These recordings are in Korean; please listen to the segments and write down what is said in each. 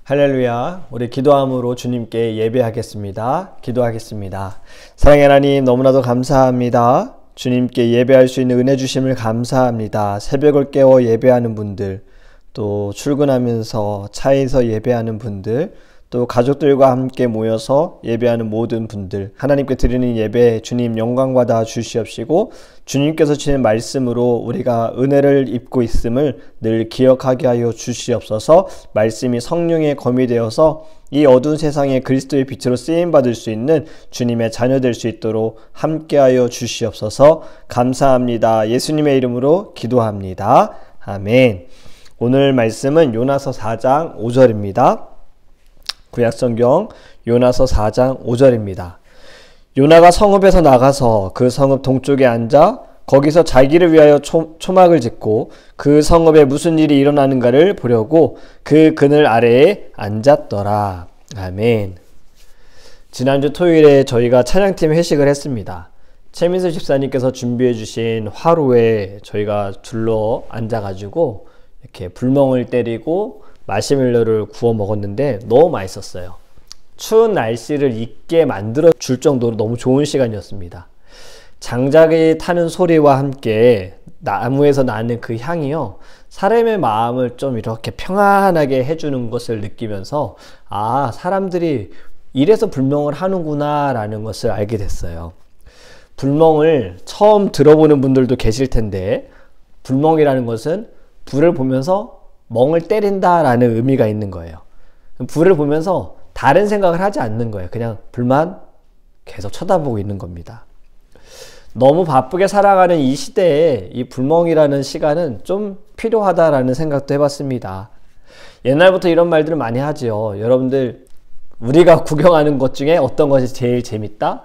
할렐루야. 우리 기도함으로 주님께 예배하겠습니다. 기도하겠습니다. 사랑의 하나님, 너무나도 감사합니다. 주님께 예배할 수 있는 은혜 주심을 감사합니다. 새벽을 깨워 예배하는 분들, 또 출근하면서 차에서 예배하는 분들, 또 가족들과 함께 모여서 예배하는 모든 분들, 하나님께 드리는 예배 주님 영광 받아 주시옵시고, 주님께서 주시는 말씀으로 우리가 은혜를 입고 있음을 늘 기억하게 하여 주시옵소서. 말씀이 성령의 검이 되어서 이 어두운 세상에 그리스도의 빛으로 쓰임받을 수 있는 주님의 자녀 될 수 있도록 함께하여 주시옵소서. 감사합니다. 예수님의 이름으로 기도합니다. 아멘. 오늘 말씀은 요나서 4장 5절입니다. 구약성경 요나서 4장 5절입니다. 요나가 성읍에서 나가서 그 성읍 동쪽에 앉아 거기서 자기를 위하여 초막을 짓고 그 성읍에 무슨 일이 일어나는가를 보려고 그 그늘 아래에 앉았더라. 아멘. 지난주 토요일에 저희가 찬양팀 회식을 했습니다. 최민수 집사님께서 준비해 주신 화로에 저희가 둘러 앉아가지고 이렇게 불멍을 때리고 마시멜로를 구워 먹었는데 너무 맛있었어요. 추운 날씨를 잊게 만들어 줄 정도로 너무 좋은 시간이었습니다. 장작이 타는 소리와 함께 나무에서 나는 그 향이요, 사람의 마음을 좀 이렇게 평안하게 해주는 것을 느끼면서 아, 사람들이 이래서 불멍을 하는구나 라는 것을 알게 됐어요. 불멍을 처음 들어보는 분들도 계실 텐데, 불멍이라는 것은 불을 보면서 멍을 때린다 라는 의미가 있는 거예요. 불을 보면서 다른 생각을 하지 않는 거예요. 그냥 불만 계속 쳐다보고 있는 겁니다. 너무 바쁘게 살아가는 이 시대에 이 불멍이라는 시간은 좀 필요하다라는 생각도 해봤습니다. 옛날부터 이런 말들을 많이 하죠. 여러분들, 우리가 구경하는 것 중에 어떤 것이 제일 재밌다?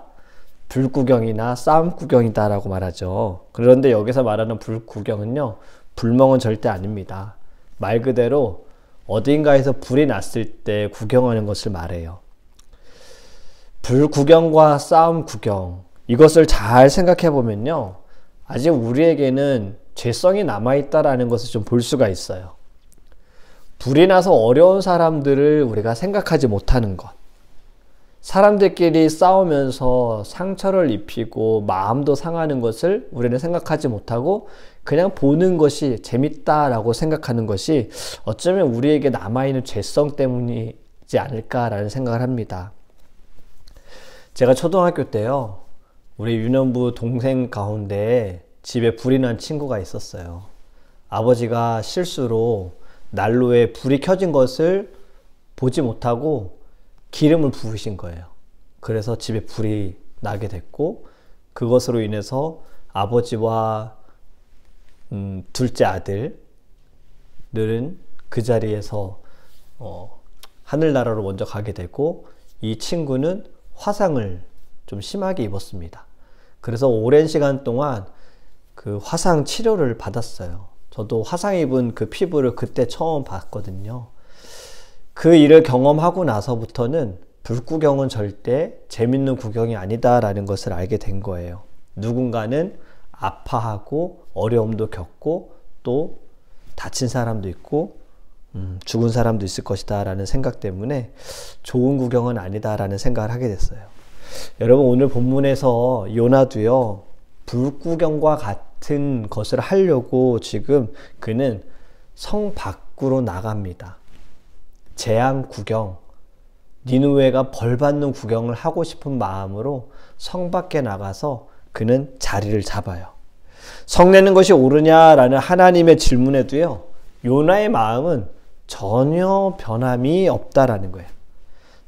불구경이나 싸움 구경이다 라고 말하죠. 그런데 여기서 말하는 불구경은요, 불멍은 절대 아닙니다. 말 그대로 어딘가에서 불이 났을 때 구경하는 것을 말해요. 불 구경과 싸움 구경, 이것을 잘 생각해 보면요, 아직 우리에게는 죄성이 남아있다라는 것을 좀 볼 수가 있어요. 불이 나서 어려운 사람들을 우리가 생각하지 못하는 것, 사람들끼리 싸우면서 상처를 입히고 마음도 상하는 것을 우리는 생각하지 못하고 그냥 보는 것이 재밌다라고 생각하는 것이 어쩌면 우리에게 남아있는 죄성 때문이지 않을까라는 생각을 합니다. 제가 초등학교 때요, 우리 유년부 동생 가운데 집에 불이 난 친구가 있었어요. 아버지가 실수로 난로에 불이 켜진 것을 보지 못하고 기름을 부으신 거예요. 그래서 집에 불이 나게 됐고, 그것으로 인해서 아버지와 둘째 아들들은 그 자리에서 하늘나라로 먼저 가게 되고, 이 친구는 화상을 좀 심하게 입었습니다. 그래서 오랜 시간 동안 그 화상 치료를 받았어요. 저도 화상 입은 그 피부를 그때 처음 봤거든요. 그 일을 경험하고 나서부터는 불구경은 절대 재밌는 구경이 아니다라는 것을 알게 된 거예요. 누군가는 아파하고 어려움도 겪고 또 다친 사람도 있고 죽은 사람도 있을 것이다 라는 생각 때문에 좋은 구경은 아니다 라는 생각을 하게 됐어요. 여러분, 오늘 본문에서 요나도요, 불구경과 같은 것을 하려고 지금 그는 성 밖으로 나갑니다. 재앙 구경, 니느웨가 벌받는 구경을 하고 싶은 마음으로 성 밖에 나가서 그는 자리를 잡아요. 성내는 것이 옳으냐라는 하나님의 질문에도요, 요나의 마음은 전혀 변함이 없다라는 거예요.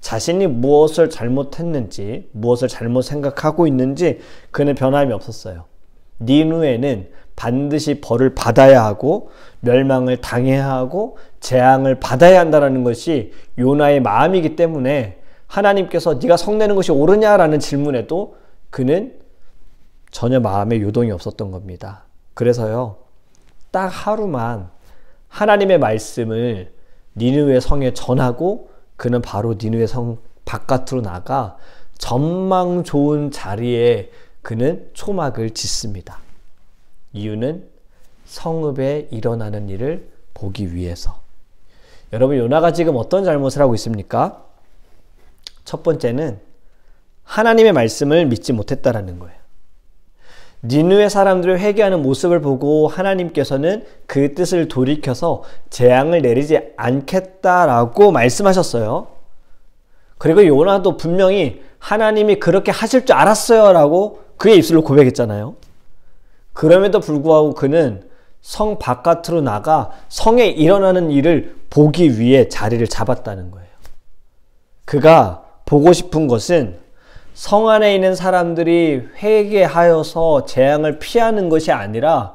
자신이 무엇을 잘못했는지, 무엇을 잘못 생각하고 있는지 그는 변함이 없었어요. 니느웨는 반드시 벌을 받아야 하고 멸망을 당해야 하고 재앙을 받아야 한다는 것이 요나의 마음이기 때문에 하나님께서 네가 성내는 것이 옳으냐라는 질문에도 그는 전혀 마음에 요동이 없었던 겁니다. 그래서요, 딱 하루만 하나님의 말씀을 니느웨 성에 전하고 그는 바로 니느웨 성 바깥으로 나가 전망 좋은 자리에 그는 초막을 짓습니다. 이유는 성읍에 일어나는 일을 보기 위해서. 여러분, 요나가 지금 어떤 잘못을 하고 있습니까? 첫 번째는 하나님의 말씀을 믿지 못했다라는 거예요. 니느웨 사람들을 회개하는 모습을 보고 하나님께서는 그 뜻을 돌이켜서 재앙을 내리지 않겠다라고 말씀하셨어요. 그리고 요나도 분명히 하나님이 그렇게 하실 줄 알았어요 라고 그의 입술로 고백했잖아요. 그럼에도 불구하고 그는 성 바깥으로 나가 성에 일어나는 일을 보기 위해 자리를 잡았다는 거예요. 그가 보고 싶은 것은 성 안에 있는 사람들이 회개하여서 재앙을 피하는 것이 아니라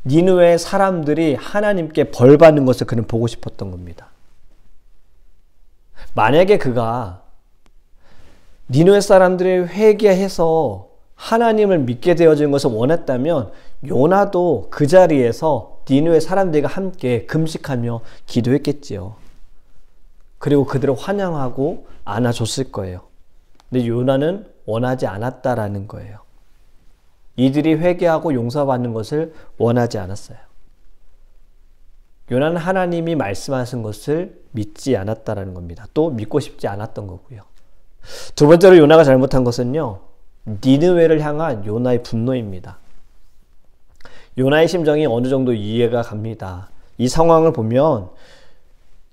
니느웨 사람들이 하나님께 벌 받는 것을 그는 보고 싶었던 겁니다. 만약에 그가 니느웨 사람들이 회개해서 하나님을 믿게 되어진 것을 원했다면 요나도 그 자리에서 니느웨 사람들과 함께 금식하며 기도했겠지요. 그리고 그들을 환영하고 안아줬을 거예요. 근데 요나는 원하지 않았다라는 거예요. 이들이 회개하고 용서받는 것을 원하지 않았어요. 요나는 하나님이 말씀하신 것을 믿지 않았다라는 겁니다. 또 믿고 싶지 않았던 거고요. 두 번째로 요나가 잘못한 것은요, 니느웨를 향한 요나의 분노입니다. 요나의 심정이 어느 정도 이해가 갑니다. 이 상황을 보면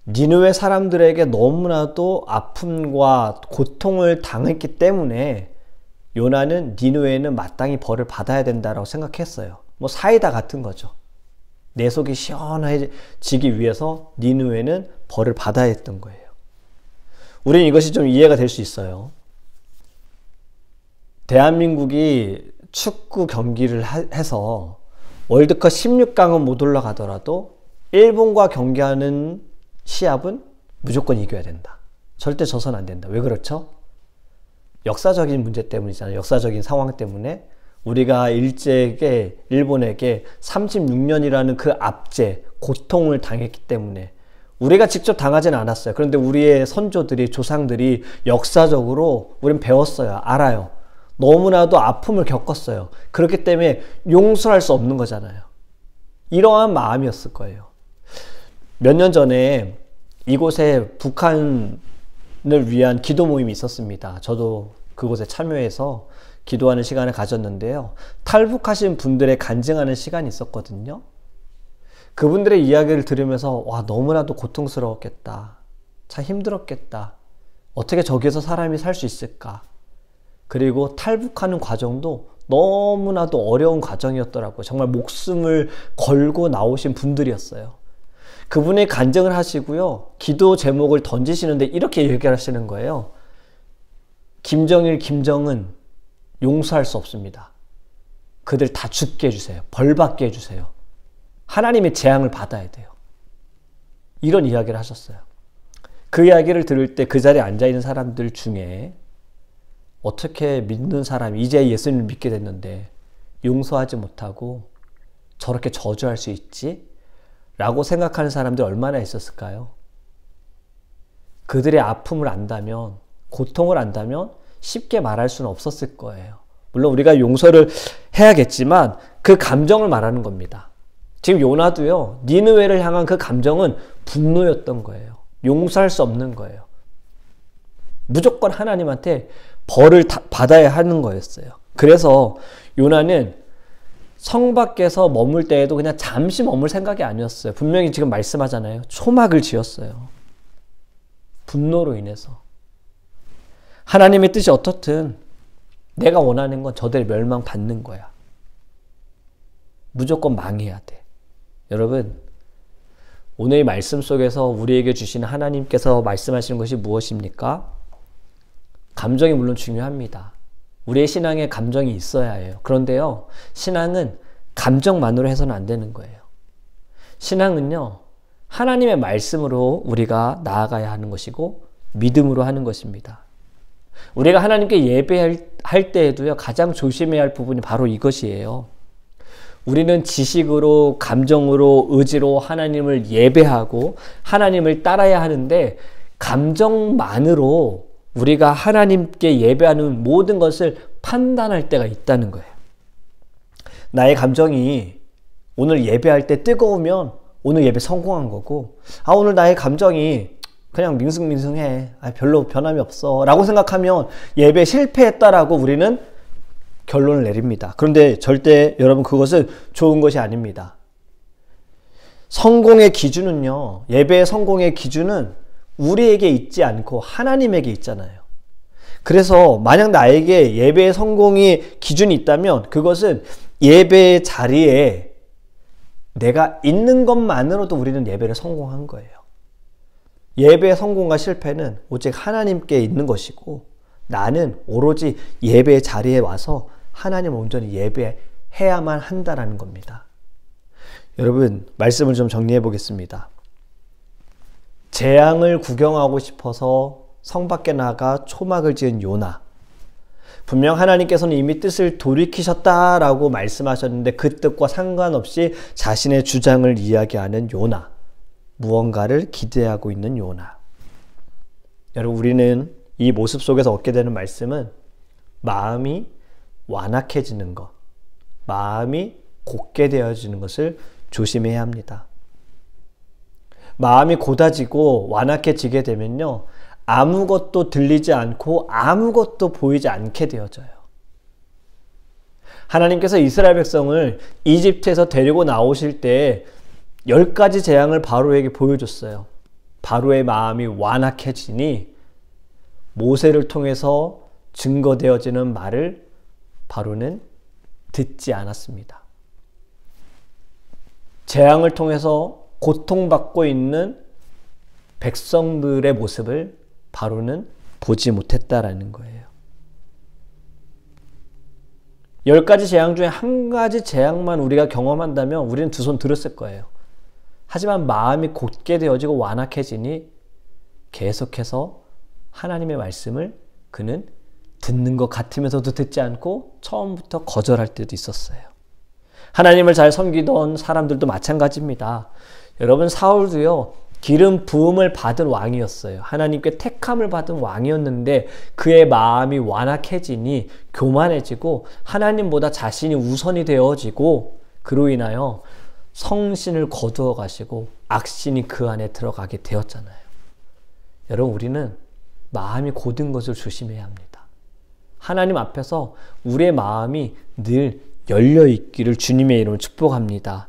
니느웨 사람들에게 너무나도 아픔과 고통을 당했기 때문에 요나는 니느웨는 마땅히 벌을 받아야 된다고 생각했어요. 뭐 사이다 같은 거죠. 내 속이 시원해지기 위해서 니느웨는 벌을 받아야 했던 거예요. 우리는 이것이 좀 이해가 될 수 있어요. 대한민국이 축구 경기를 해서 월드컵 16강은 못 올라가더라도 일본과 경기하는 시합은 무조건 이겨야 된다. 절대 져서는 안 된다. 왜 그렇죠? 역사적인 문제 때문이잖아요. 역사적인 상황 때문에 우리가 일본에게 36년이라는 그 압제, 고통을 당했기 때문에 우리가 직접 당하지는 않았어요. 그런데 우리의 선조들이, 조상들이 역사적으로 우린 배웠어요. 알아요. 너무나도 아픔을 겪었어요. 그렇기 때문에 용서할 수 없는 거잖아요. 이러한 마음이었을 거예요. 몇 년 전에 이곳에 북한을 위한 기도 모임이 있었습니다. 저도 그곳에 참여해서 기도하는 시간을 가졌는데요. 탈북하신 분들의 간증하는 시간이 있었거든요. 그분들의 이야기를 들으면서 와, 너무나도 고통스러웠겠다. 참 힘들었겠다. 어떻게 저기에서 사람이 살 수 있을까? 그리고 탈북하는 과정도 너무나도 어려운 과정이었더라고요. 정말 목숨을 걸고 나오신 분들이었어요. 그분이 간증을 하시고요. 기도 제목을 던지시는데 이렇게 얘기하시는 거예요. 김정일, 김정은 용서할 수 없습니다. 그들 다 죽게 해주세요. 벌 받게 해주세요. 하나님의 재앙을 받아야 돼요. 이런 이야기를 하셨어요. 그 이야기를 들을 때 그 자리에 앉아있는 사람들 중에 어떻게 믿는 사람이 이제 예수님을 믿게 됐는데 용서하지 못하고 저렇게 저주할 수 있지? 라고 생각하는 사람들이 얼마나 있었을까요? 그들의 아픔을 안다면, 고통을 안다면 쉽게 말할 수는 없었을 거예요. 물론 우리가 용서를 해야겠지만 그 감정을 말하는 겁니다. 지금 요나도요, 니느웨를 향한 그 감정은 분노였던 거예요. 용서할 수 없는 거예요. 무조건 하나님한테 벌을 받아야 하는 거였어요. 그래서 요나는 성 밖에서 머물 때에도 그냥 잠시 머물 생각이 아니었어요. 분명히 지금 말씀하잖아요. 초막을 지었어요. 분노로 인해서. 하나님의 뜻이 어떻든 내가 원하는 건 저들의 멸망받는 거야. 무조건 망해야 돼. 여러분, 오늘 말씀 속에서 우리에게 주시는 하나님께서 말씀하시는 것이 무엇입니까? 감정이 물론 중요합니다. 우리의 신앙에 감정이 있어야 해요. 그런데요, 신앙은 감정만으로 해서는 안 되는 거예요. 신앙은요, 하나님의 말씀으로 우리가 나아가야 하는 것이고 믿음으로 하는 것입니다. 우리가 하나님께 예배할 때에도요, 가장 조심해야 할 부분이 바로 이것이에요. 우리는 지식으로, 감정으로, 의지로 하나님을 예배하고 하나님을 따라야 하는데 감정만으로 우리가 하나님께 예배하는 모든 것을 판단할 때가 있다는 거예요. 나의 감정이 오늘 예배할 때 뜨거우면 오늘 예배 성공한 거고, 오늘 나의 감정이 그냥 밍숭밍숭해, 별로 변함이 없어 라고 생각하면 예배 실패했다라고 우리는 결론을 내립니다. 그런데 절대 여러분, 그것은 좋은 것이 아닙니다. 성공의 기준은요, 예배의 성공의 기준은 우리에게 있지 않고 하나님에게 있잖아요. 그래서 만약 나에게 예배의 성공의 기준이 있다면 그것은 예배의 자리에 내가 있는 것만으로도 우리는 예배를 성공한 거예요. 예배의 성공과 실패는 오직 하나님께 있는 것이고, 나는 오로지 예배의 자리에 와서 하나님을 온전히 예배해야만 한다라는 겁니다. 여러분, 말씀을 좀 정리해 보겠습니다. 재앙을 구경하고 싶어서 성 밖에 나가 초막을 지은 요나. 분명 하나님께서는 이미 뜻을 돌이키셨다라고 말씀하셨는데 그 뜻과 상관없이 자신의 주장을 이야기하는 요나. 무언가를 기대하고 있는 요나. 여러분, 우리는 이 모습 속에서 얻게 되는 말씀은 마음이 완악해지는 것, 마음이 곧게 되어지는 것을 조심해야 합니다. 마음이 고다지고 완악해지게 되면요, 아무것도 들리지 않고 아무것도 보이지 않게 되어져요. 하나님께서 이스라엘 백성을 이집트에서 데리고 나오실 때 10가지 재앙을 바로에게 보여줬어요. 바로의 마음이 완악해지니 모세를 통해서 증거되어지는 말을 바로는 듣지 않았습니다. 재앙을 통해서 고통받고 있는 백성들의 모습을 바로는 보지 못했다라는 거예요. 10가지 재앙 중에 한 가지 재앙만 우리가 경험한다면 우리는 두 손 들었을 거예요. 하지만 마음이 곧게 되어지고 완악해지니 계속해서 하나님의 말씀을 그는 듣는 것 같으면서도 듣지 않고 처음부터 거절할 때도 있었어요. 하나님을 잘 섬기던 사람들도 마찬가지입니다. 여러분, 사울도요, 기름 부음을 받은 왕이었어요. 하나님께 택함을 받은 왕이었는데 그의 마음이 완악해지니 교만해지고 하나님보다 자신이 우선이 되어지고 그로 인하여 성신을 거두어 가시고 악신이 그 안에 들어가게 되었잖아요. 여러분, 우리는 마음이 곧은 것을 조심해야 합니다. 하나님 앞에서 우리의 마음이 늘 열려 있기를 주님의 이름으로 축복합니다.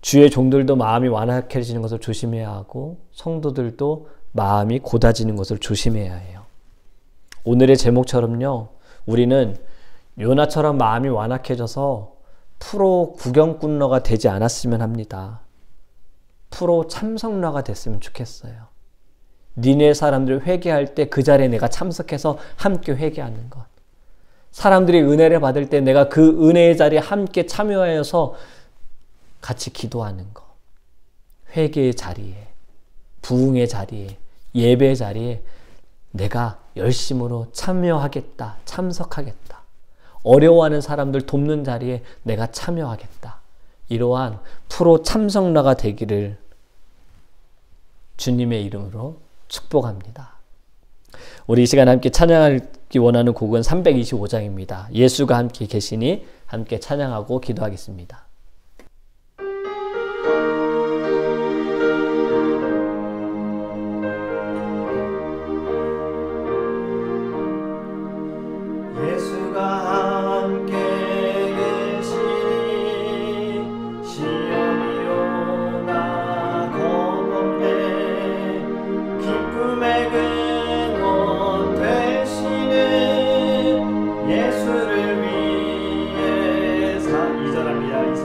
주의 종들도 마음이 완악해지는 것을 조심해야 하고 성도들도 마음이 고다지는 것을 조심해야 해요. 오늘의 제목처럼요, 우리는 요나처럼 마음이 완악해져서 프로 구경꾼러가 되지 않았으면 합니다. 프로 참석러가 됐으면 좋겠어요. 니네 사람들 회개할 때 그 자리에 내가 참석해서 함께 회개하는 것. 사람들이 은혜를 받을 때 내가 그 은혜의 자리에 함께 참여하여서 같이 기도하는 것. 회개의 자리에, 부흥의 자리에, 예배의 자리에 내가 열심으로 참여하겠다, 참석하겠다. 어려워하는 사람들 돕는 자리에 내가 참여하겠다. 이러한 프로 참석러가 되기를 주님의 이름으로 축복합니다. 우리 이 시간 함께 찬양하기 원하는 곡은 325장입니다. 예수가 함께 계시니 함께 찬양하고 기도하겠습니다. 예수를 위해 2절합니다. 이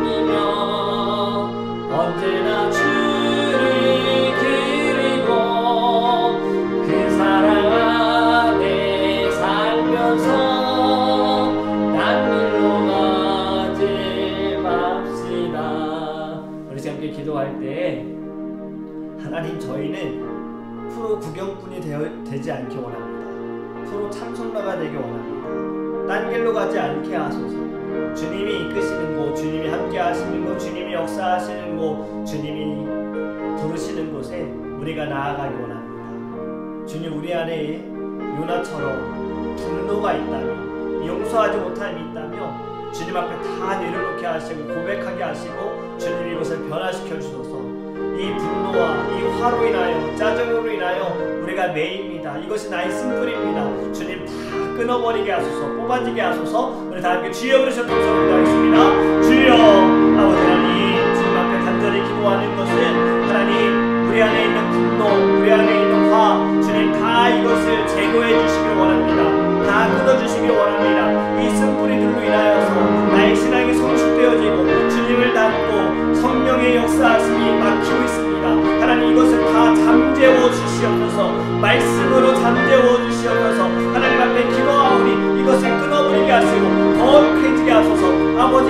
섬기며 언제나 주를 기리고 그 사랑 안에 살면서 딴 길로 가지 맙시다. 우리 함께 기도할 때 하나님, 저희는 프로 구경꾼이 되지 않기 원합니다. 프로 참석자가 되기 원합니다. 딴 길로 가지 않게 하소서. 주님이 이끄시는 곳, 주님이 함께 하시는 곳, 주님이 역사하시는 곳, 주님이 부르시는 곳에 우리가 나아가기 원합니다. 주님, 우리 안에 요나처럼 분노가 있다면, 용서하지 못함이 있다면 주님 앞에 다 내려놓게 하시고 고백하게 하시고 주님 이것을 변화시켜 주소서. 이 분노와 이 화로 인하여, 짜증으로 인하여 우리가 매입니다. 이것이 나의 쓴뿌리입니다. 주님 다 끊어버리게 하소서. 뽑아지게 하소서. 우리 다 함께 주여 부르셔서 기도하겠습니다. 주여. 아버지 하나님, 주님 앞에 간절히 기도하는 것은 하나님, 우리 안에 있는 분노, 우리 안에 있는 화, 주님 다 이것을 제거해 주시길 원합니다. 다 끊어주시길 원합니다. 이 쓴뿌리들로 인하여서 나의 신앙이 성숙되어지고 주님을 닮고 성령의 역사하심이 막히고 있습니다. 하나님, 이것을 다 잠재워 주시옵소서. 말씀으로 잠재워 주시옵소서. 하나님 앞에 기도하오니 이것을 끊어버리게 하시고 거룩해지게 하소서. 아버지,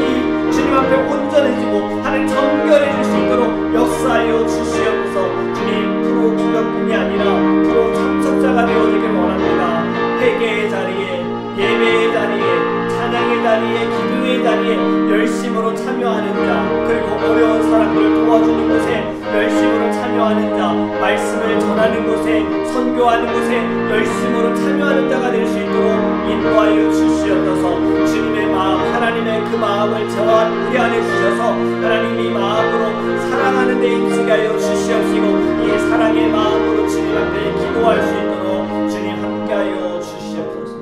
주님 앞에 온전해지고 하나님 정결해 줄 수 있도록 역사하여 주시옵소서. 주님, 프로 구경꾼이 아니라 프로 참석자가 되어지길 원합니다. 회개의 자리에, 예배의 자리에, 찬양의 자리에, 기도의 자리에 열심으로 참여하는 자, 그리고 어려운 사람들을 도와주는 곳에 열심으로 참여하는 자, 말씀을 전하는 곳에, 선교하는 곳에 열심으로 참여하는 자가 될 수 있도록 인도하여 주시옵소서. 주님의 마음, 하나님의 그 마음을 저와 우리 안에 주셔서 하나님 이 마음으로 사랑하는 데 임치게 하여 주시옵시고 이 사랑의 마음으로 주님 앞에 기도할 수 있도록 주님 함께하여 주시옵소서.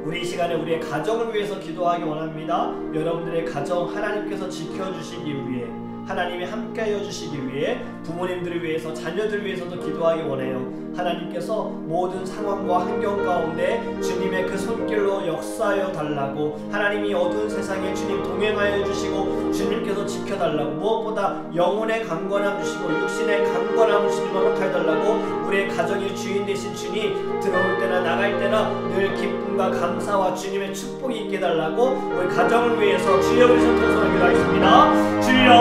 우리 이 시간에 우리의 가정을 위해서 기도하기 원합니다. 여러분들의 가정 하나님께서 지켜주시기 위해, 하나님이 함께하여 주시기 위해, 부모님들을 위해서, 자녀들을 위해서도 기도하기 원해요. 하나님께서 모든 상황과 환경 가운데 주님의 그 손길로 역사하여 달라고, 하나님이 어두운 세상에 주님 동행하여 주시고 주님께서 지켜달라고, 무엇보다 영혼의 강건함 주시고 육신의 강건함 주님 허락하여 달라고, 우리의 가정의 주인 되신 주님 들어올 때나 나갈 때나 늘 기쁨과 감사와 주님의 축복이 있게 달라고 우리 가정을 위해서 주여 그리스도 통성을 기도하겠습니다. 주여,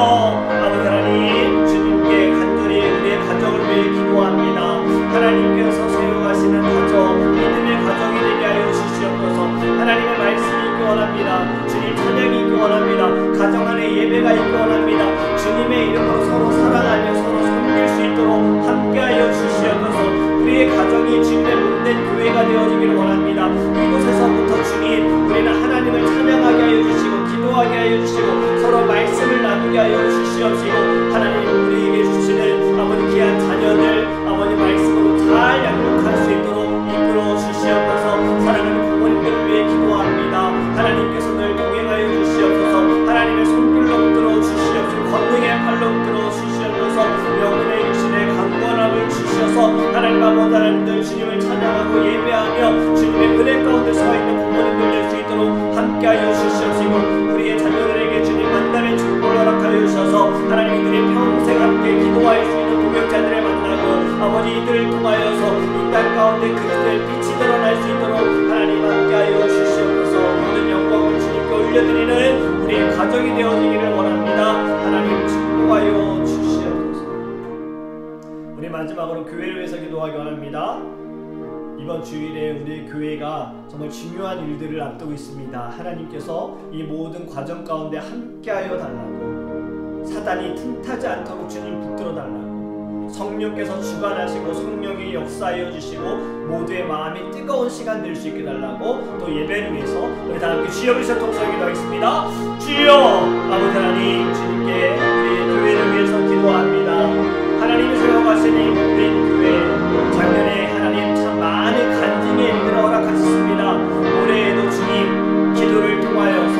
아버지 하나님, 주님께 간절히 우리의 가정을 위해 기도합니다. 하나님께서 세워가시는 가정, 믿음의 가정이 되게 하여 주시옵소서. 하나님의 말씀이 있기 원합니다. 주님 찬양이 있기 원합니다. 가정 안에 예배가 있기 원합니다. 주님의 이름으로 서로 사랑하며 서로 섬길 수 있도록 함께하여 주시옵소서. 우리의 가정이 주님의 몸된 교회가 되어지기를 원합니다. 이곳에서부터 주님, 우리는 하나님을 찬양하게 하여 주시고 기도하게 하여 주시고 서로 말씀을 나누게 하여 주시옵시고, 하나님 우리에게 주시는 아버지 귀한 자녀들, 아버지 말씀으로 잘 양육할 수 있도록 이끌어 주시옵소서. 사랑하는 부모님들을 위해 기도합니다. 하나님께서 늘 동행하여 주시옵소서. 하나님의 손길로 붙들어 주시옵소서. 권능의 팔로 붙들어 주시옵소서. 영혼의 육신의 강건함을 주셔서 하나님 아버지 하나님들 주님을 찬양하고 예배하며 주님의 은혜 가운데 서 있는 부모님들 될 수 있도록 함께하여 주시옵시고, 우리의 자녀들에게 주님 만남의 축복을 허락하여 주셔서 하나님 이들이 평생 함께 기도할 수 있는 동역자들을 만나고 아버지 이들을 통하여서 이 땅 가운데 그리스도의 빛이 드러날 수 있도록 하나님 함께하여 주시옵소서. 모든 영광을 주님께 올려드리는 우리의 가정이 되어지기를 원합니다. 하나님 축복하여 주시옵소서. 우리 마지막으로 교회를 위해서 기도하기 원합니다. 이번 주일에 우리의 교회가 정말 중요한 일들을 앞두고 있습니다. 하나님께서 이 모든 과정 가운데 함께하여 달라고, 사단이 틈타지 않도록 주님 붙들어 달라고, 성령께서 주관하시고 성령이 역사하여 주시고 모두의 마음이 뜨거운 시간 될 수 있게 달라고, 또 예배를 위해서 우리 다 함께 주여 그리스도 통성을 기도하겠습니다. 주여, 아버지 하나님, 주님께 우리의 교회를 위해서 기도합니다. 하나님이 세워가시니 우리 교회 작년에 하나님 참 많은 간증의 일들을 허락하셨습니다. 올해에도 주님 기도를 통하여서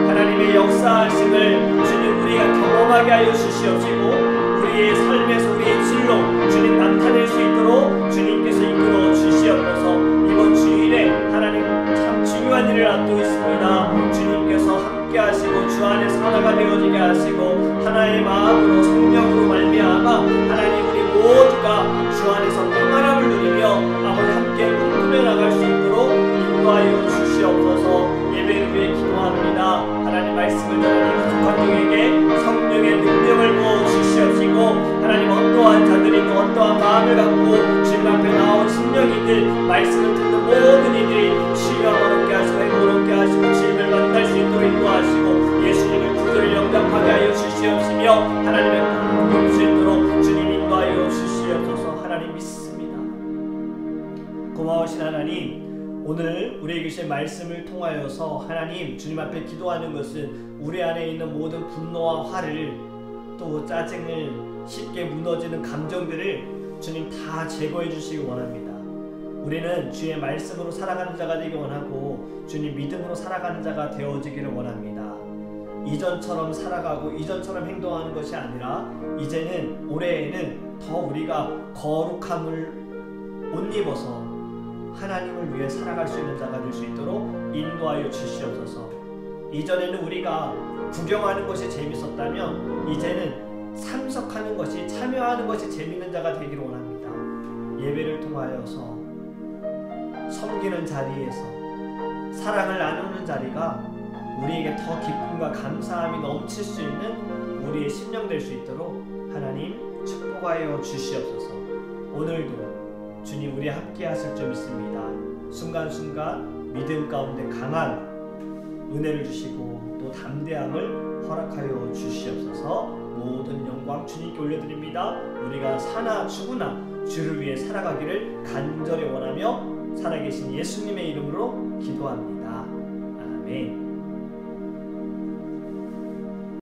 하나님의 역사하심을 주님 우리가 경험하게 하여 주시옵시고, 우리의 삶에서 우리의 진로 주님 나타낼 수 있도록 주님께서 이끌어 주시옵소서. 이번 주일에 하나님 참 중요한 일을 앞두고 있습니다. 주님께서 함께 하시고 주 안에 살아 하나가 되어지게 하시고 하나의 마음으로 성령으로 말미암아 하나님 우리 모두가 주 안에서 평안함을 누리며 아버지 함께 꿈꾸며 나갈 수 있도록 인도하여 주시옵소서. 예배를 위해 기도합니다. 하나님 말씀을 전하는 부족한 종에게 성령의 능력을 부어 주시옵시고 하나님 어떠한 자들이 또 어떠한 마음을 갖고 주님 앞에 나온 심령이들 말씀을 듣는 모든 이들이 치유함 얻게 하시고 행복을 얻게 하시고 주님을 만날 수 있도록 인도하시고 예수님을 구주를 영접하게 하여 주시옵시며 하나님의 꿈을 꿀 수 있도록 주님 인도하여 주시옵소서. 하나님 믿습니다. 고마우신 하나님, 오늘 우리에게 주신 말씀을 통하여서 하나님 주님 앞에 기도하는 것은 우리 안에 있는 모든 분노와 화를 또 짜증을 쉽게 무너지는 감정들을 주님 다 제거해 주시기 원합니다. 우리는 주의 말씀으로 살아가는 자가 되기 원하고 주님 믿음으로 살아가는 자가 되어지기를 원합니다. 이전처럼 살아가고 이전처럼 행동하는 것이 아니라 이제는 올해에는 더 우리가 거룩함을 옷 입어서 하나님을 위해 살아갈 수 있는 자가 될 수 있도록 인도하여 주시옵소서. 이전에는 우리가 구경하는 것이 재밌었다면 이제는 참석하는 것이 참여하는 것이 재밌는 자가 되기를 원합니다. 예배를 통하여서 섬기는 자리에서 사랑을 나누는 자리가 우리에게 더 기쁨과 감사함이 넘칠 수 있는 우리의 심령 될 수 있도록 하나님 축복하여 주시옵소서. 오늘도 주님 우리 함께 하실 줄 믿습니다. 순간순간 믿음 가운데 강한 은혜를 주시고 또 담대함을 허락하여 주시옵소서. 모든 영광 주님께 올려드립니다. 우리가 사나 죽으나 주를 위해 살아가기를 간절히 원하며 살아계신 예수님의 이름으로 기도합니다. 아멘.